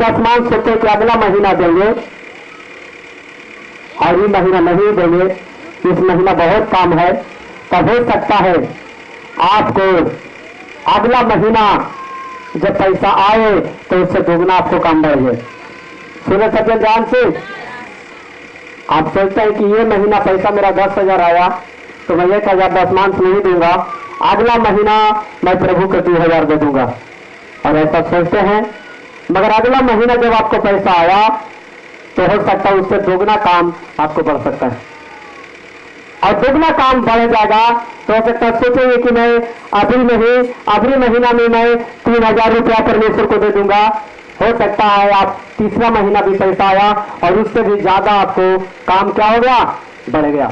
दशमांश सोचते कि अगला महीना देंगे और ये महीना नहीं देंगे, इस महीना बहुत काम है, तब हो सकता है आपको अगला महीना जब पैसा आए तो उससे दुगना आपको काम बढ़े। सुने सज्जन ध्यान से, आप सोचते हैं कि ये महीना पैसा मेरा 10,000 आया तो मैं 1,000 दशमांश नहीं दूंगा, अगला महीना मैं प्रभु को 2,000 दे दूंगा, और ऐसा सोचते हैं। मगर अगला महीना जब आपको पैसा आया तो हो सकता है उससे दुगना काम आपको बढ़ सकता है, और दुगना काम बढ़ जाएगा तो हो सकता है सोचेंगे कि मैं अगली महीना में मैं 3,000 रुपया परमेश्वर को दे दूंगा। हो सकता है आप तीसरा महीना भी पैसा आया और उससे भी ज्यादा आपको काम क्या हो गया, बढ़ गया।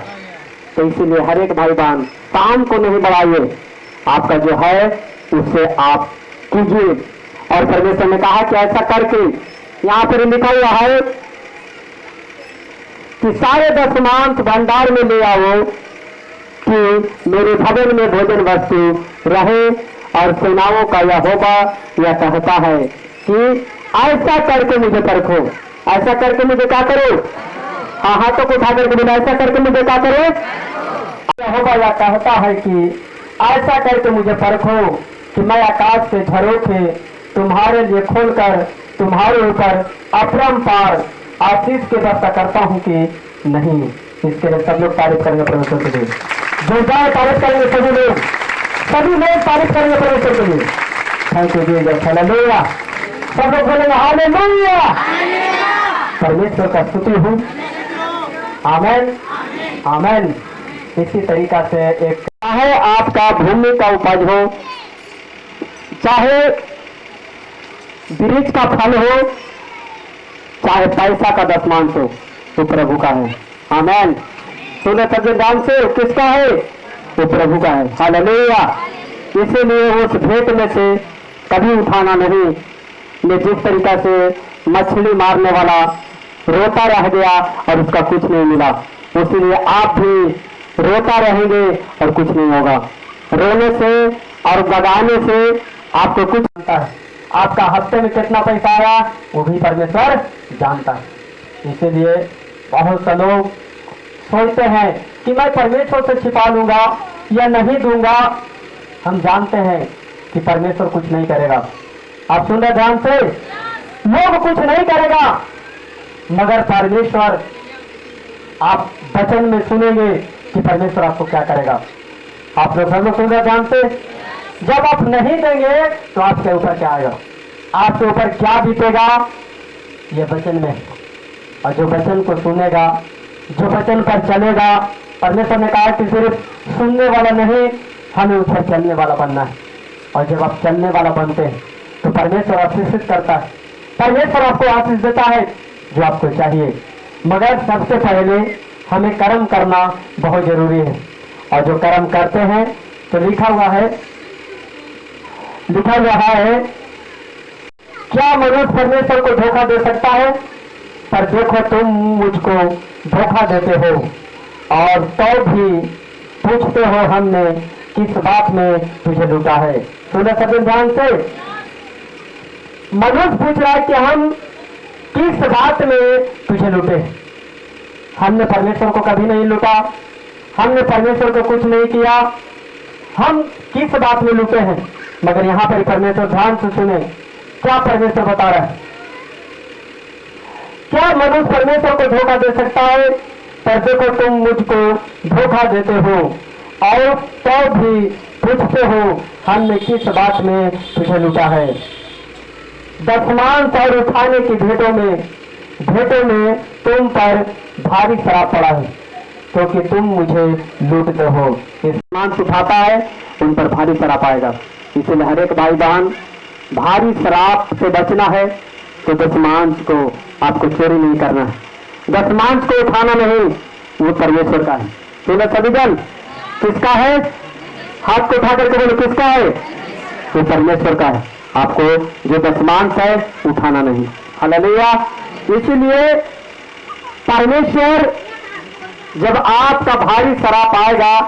तो इसीलिए हर एक भाई बहन काम को नहीं बढ़ाइए, आपका जो है उससे आप कीजिए। और परमेश्वर ने कहा कि ऐसा करके, यहाँ पर लिखा हुआ है कि सारे दशमांश भंडार में ले आओ कि मेरे भवन में भोजन वस्तु रहे। और सेनाओं का यहोवा यह कहता है कि ऐसा करके मुझे परखो। ऐसा करके मुझे क्या करो? हाँ, हाथों को उठा करके बोला, ऐसा करके मुझे क्या करो? यहोवा यह कहता है कि ऐसा करके मुझे परखो कि मैं आकाश के झरोखे तुम्हारे लिए खोलकर तुम्हारे ऊपर अपरंपार आशीष की व्यवस्था करता हूं कि नहीं। इसके लिए सब लोग तारीफ करेंगे परमेश्वर के लिए, जो जाए तारीफ करेंगे, सभी लोग तारीफ करेंगे परमेश्वर के लिए। Thank you Jesus, hallelujah. सब लोग बोलेंगे हालेलुया, परमेश्वर का स्तुति हो। आमेन, आमेन। इसी तरीका से एक चाहे आपका भूमि का उपज हो, चाहे वृक्ष का फल हो, चाहे पैसा का दशमांश हो, वो प्रभु का है। आमेन। सुने सज्जन ध्यान से, किसका है? वो प्रभु का है। हालेलुया। इसीलिए उस भेंट में से कभी उठाना नहीं। ने जिस तरीका से मछली मारने वाला रोता रह गया और उसका कुछ नहीं मिला, इसीलिए आप भी रोता रहेंगे और कुछ नहीं होगा। रोने से और बगाने से आपको कुछ मिलता है। आपका हफ्ते में कितना पैसा आया वो भी परमेश्वर जानता है। इसीलिए बहुत से लोग सोचते हैं कि मैं परमेश्वर से छिपा लूंगा या नहीं दूंगा। हम जानते हैं कि परमेश्वर कुछ नहीं करेगा। आप सुन रहे ध्यान से, लोग कुछ नहीं करेगा, मगर परमेश्वर, आप वचन में सुनेंगे कि परमेश्वर आपको क्या करेगा। आप लोग सब लोग सुन रहे ध्यान से, जब आप नहीं देंगे तो आपके ऊपर क्या आएगा, आपके ऊपर क्या बीतेगा, ये वचन में। और जो वचन को सुनेगा, जो वचन पर चलेगा, परमेश्वर ने कहा कि सिर्फ सुनने वाला नहीं, हमें उस पर चलने वाला बनना है। और जब आप चलने वाला बनते हैं तो परमेश्वर आशीषित करता है, परमेश्वर आपको आशीष देता है जो आपको चाहिए। मगर सबसे पहले हमें कर्म करना बहुत जरूरी है। और जो कर्म करते हैं तो लिखा हुआ है क्या मनुष्य परमेश्वर को धोखा दे सकता है? पर देखो तुम मुझको धोखा देते हो और तो भी पूछते हो हमने किस बात में तुझे लूटा है। सुने सभी ध्यान से, मनुष्य पूछ रहा है कि हम किस बात में तुझे लूटे। हमने परमेश्वर को कभी नहीं लूटा, हमने परमेश्वर को कुछ नहीं किया, हम किस बात में लूटे हैं। मगर यहाँ पर परमेश्वर, ध्यान से सुने क्या परमेश्वर बता रहा है। क्या मनुष्य परमेश्वर को धोखा दे सकता है? पर देखो तुम मुझको धोखा देते हो और तो भी पूछते हो हमने किस बात में तुझे लूटा है। दशमांश और उठाने की भेंटों में तुम पर भारी शराब पड़ा है, क्योंकि तुम मुझे लूटते हो। दशमांश उठाता है उन पर भारी शराब आएगा। इसलिए हर एक भाई बहन, भारी शराब से बचना है तो दशमांश को आपको चोरी नहीं करना है, दशमांश को उठाना नहीं, वो परमेश्वर का है। सुनो सभी जन, किसका है? हाथ को उठा करके बोलो किसका है? वो परमेश्वर का है। आपको जो दशमांश है उठाना नहीं। हालेलुया। इसीलिए परमेश्वर जब आपका भारी शराब आएगा,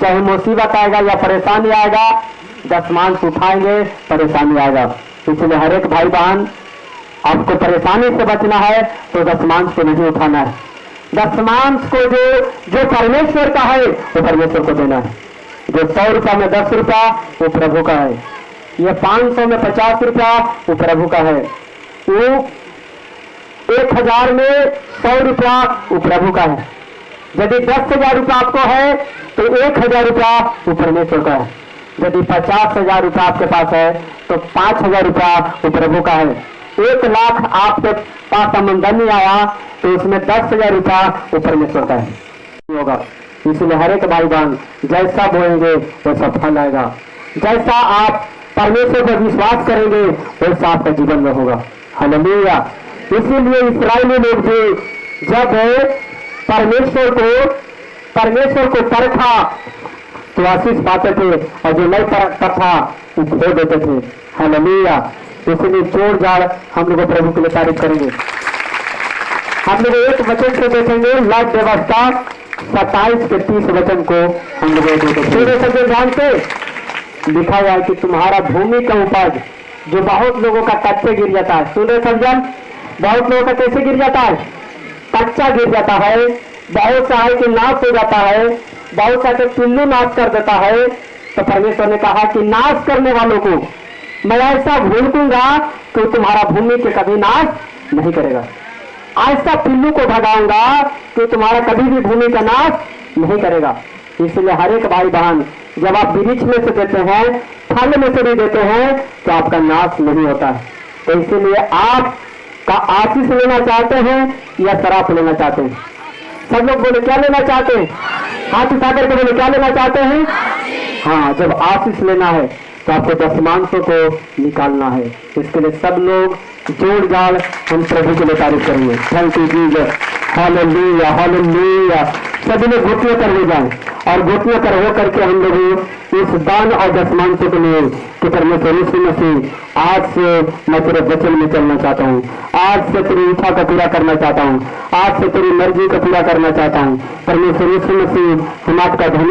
चाहे मुसीबत आएगा या परेशानी आएगा, दशमांश उठाएंगे, परेशानी आएगा। इसलिए हर एक भाई बहन आपको परेशानी से बचना है तो दशमांश को नहीं उठाना है। दशमांश को जो परमेश्वर का है वो परमेश्वर को देना है। जो 100 रुपया में 10 रुपया वो प्रभु का है। ये 500 में 50 रुपया वो प्रभु का है। वो 1000 में 100 रुपया वो प्रभु का है। यदि 10,000 रुपया आपको है तो 1000 रुपया वो परमेश्वर का है। यदि 50,000 रुपया आपके पास है तो 5,000 रुपया वो प्रभु का है। 1 लाख आपके पास आमदनी आया तो उसमें 10,000 रुपया वो परमेश्वर का है होगा। इसलिए हर एक भाई बहन जैसा बोलेंगे वैसा फल आएगा। जैसा आप परमेश्वर पर विश्वास करेंगे वैसा आपका जीवन में होगा। हालेलुया। इसीलिए इस्राएली लोग भी जब परमेश्वर को परखा तो आशीष पाते थे और जो नहीं परखता था वो खो देते थे। हालेलुया। इसलिए जोड़ जाड़ हम लोग प्रभु के लिए तारीफ करेंगे। हम लोग एक वचन से देखेंगे लाइफ व्यवस्था 27 के 30 वचन को हम लोग देखेंगे। संविधान से लिखा हुआ है कि तुम्हारा भूमि का उपज जो बहुत लोगों का कच्चे गिर जाता है। सुने समझन, बहुत लोगों का कैसे गिर जाता है? कच्चा गिर जाता है। बहुत सा है कि नाश हो जाता है, बहुत सा के पिल्लू नाश कर देता है। तो परमेश्वर ने कहा कि नाश करने वालों को मैं ऐसा भूल दूंगा कि तुम्हारा भूमि के कभी नाश नहीं करेगा। ऐसा पिल्लू को भगाऊंगा कि तुम्हारा कभी भी भूमि का नाश नहीं करेगा। इसलिए हर एक भाई बहन जब आप वृक्ष में से देते हैं, फल में से भी देते हैं तो आपका नाश नहीं होता है। तो इसीलिए आप का आशीष लेना चाहते हैं या शराब लेना चाहते हैं? सब लोग बोले क्या लेना चाहते हैं? हाथ उठा करके बोले क्या लेना चाहते हैं? हाँ, जब आशीष लेना है तो आपको दशमांशों को निकालना है। इसके लिए सब लोग जोड़ जाड़ हम प्रभु के लिए तारीफ करेंगे। Thank you Jesus. Hallelujah, hallelujah. सभी लोग घुटने कर ले जाएं और घुटने कर हो करके हम लोग इस दान और दशमांशों के लिए कि परमेश्वर यीशु मसीह आज से मैं तेरे वचन में चलना चाहता हूँ। आज से तेरी इच्छा को पूरा करना चाहता हूँ। आज से तेरी मर्जी को पूरा करना चाहता हूँ। परमेश्वर यीशु मसीह हम आपका धन्यवाद।